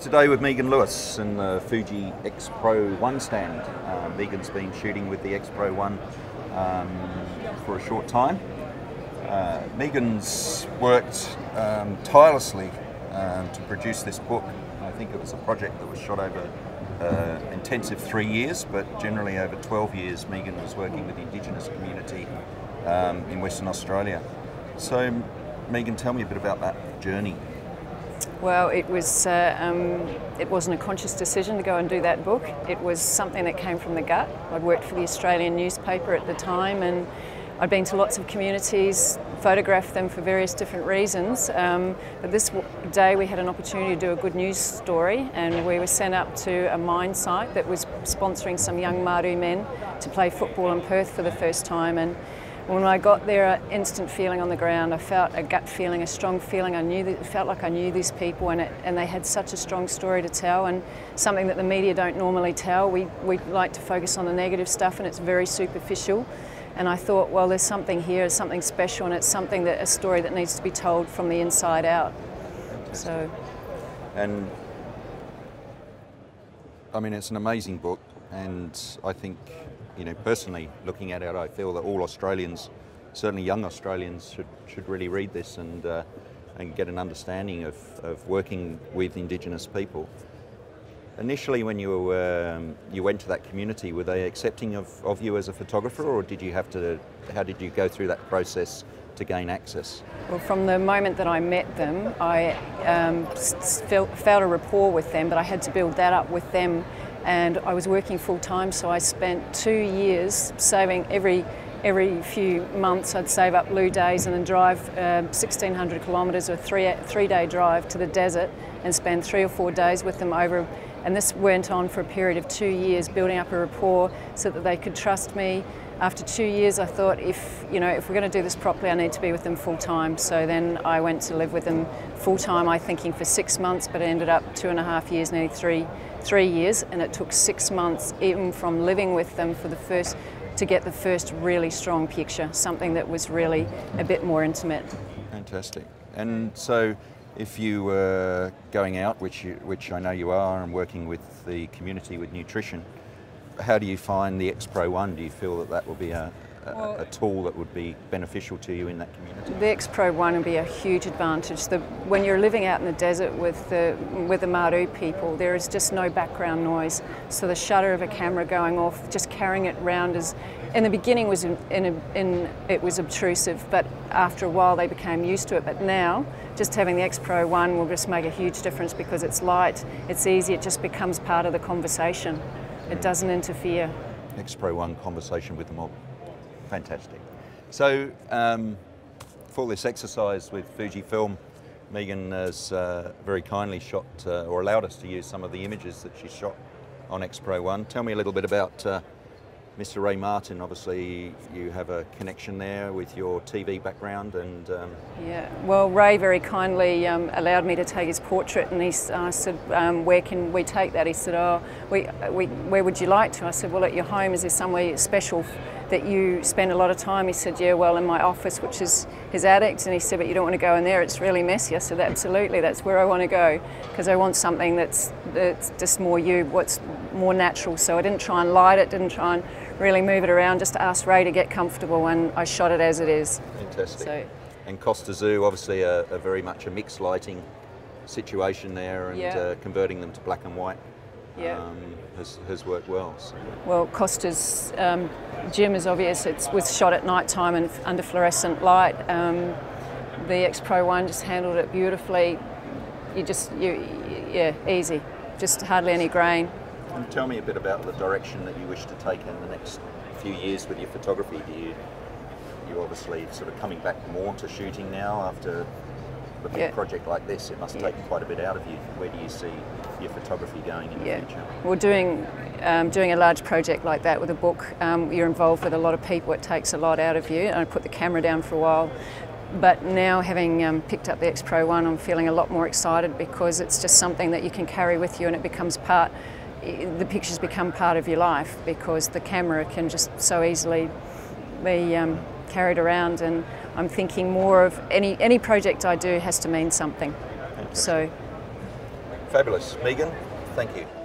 today with Megan Lewis in the Fuji XPro1 stand. Megan's been shooting with the XPro1 for a short time. Megan's worked tirelessly to produce this book. I think it was a project that was shot over intensive 3 years, but generally over 12 years. Megan was working with the Indigenous community in Western Australia. So Megan, tell me a bit about that journey. Well, it wasn't a conscious decision to go and do that book. It was something that came from the gut. I'd worked for the Australian newspaper at the time, and I'd been to lots of communities, photographed them for various different reasons. But this day we had an opportunity to do a good news story, and we were sent up to a mine site that was sponsoring some young Māori men to play football in Perth for the first time. And when I got there, an instant feeling on the ground. I felt a gut feeling, a strong feeling. It felt like I knew these people, and they had such a strong story to tell, and something that the media don't normally tell. We like to focus on the negative stuff, and it's very superficial. And I thought, well, there's something here, there's something special, and it's something a story that needs to be told from the inside out. So, and I mean, it's an amazing book, and I think, you know, personally looking at it, I feel that all Australians, certainly young Australians, should really read this and get an understanding of working with Indigenous people. Initially, when you went to that community, were they accepting of you as a photographer, or did you have to? How did you go through that process to gain access? Well, from the moment that I met them, I felt a rapport with them, but I had to build that up with them. And I was working full time, so I spent 2 years saving every few months. I'd save up loo days and then drive 1,600 kilometres or three-day drive to the desert and spend 3 or 4 days with them over. And this went on for a period of 2 years, building up a rapport so that they could trust me. After 2 years, I thought, if we're going to do this properly, I need to be with them full time. So then I went to live with them full time. I thinking for 6 months, but it ended up 2.5 years, nearly three years, and it took 6 months, even from living with them to get the first really strong picture, something that was really a bit more intimate. Fantastic. And so, if you were going out, which I know you are, and working with the community with nutrition, how do you find the XPro1? Do you feel that will be a tool that would be beneficial to you in that community? The XPro1 would be a huge advantage. When you're living out in the desert with the Māori people, there is just no background noise. So the shutter of a camera going off, just carrying it around, in the beginning it was obtrusive, but after a while they became used to it. But now, just having the XPro1 will just make a huge difference, because it's light, it's easy, it just becomes part of the conversation. It doesn't interfere. XPro1 conversation with the mob. Fantastic. So for this exercise with Fujifilm, Megan has very kindly shot or allowed us to use some of the images that she shot on XPro1. Tell me a little bit about Mr. Ray Martin. Obviously you have a connection there with your TV background, and yeah, well, Ray very kindly allowed me to take his portrait, and I said, where can we take that? He said, oh, where would you like to? I said, well, at your home, is there somewhere special that you spend a lot of time? He said, yeah, well, in my office, which is his attic. And he said, but you don't want to go in there, it's really messy. I said, absolutely, that's where I want to go, because I want something that's just more you, what's more natural. So I didn't try and light it, didn't try and really move it around, just asked Ray to get comfortable, and I shot it as it is. Fantastic. So, and Costa Zoo, obviously a very much a mixed lighting situation there, and yeah, converting them to black and white, yeah, has worked well. So. Well, Costa's gym is obvious. It was shot at night time and under fluorescent light. The XPro1 just handled it beautifully. Yeah, easy, just hardly any grain. And tell me a bit about the direction that you wish to take in the next few years with your photography. You obviously sort of coming back more to shooting now after a big project like this. It must take quite a bit out of you. Where do you see your photography going in the future? Well, doing a large project like that with a book, you're involved with a lot of people. It takes a lot out of you. I put the camera down for a while. But now, having picked up the XPro1, I'm feeling a lot more excited, because it's just something that you can carry with you, and it becomes the pictures become part of your life, because the camera can just so easily be carried around. And I'm thinking more of any project I do has to mean something. So Fabulous. Megan, thank you.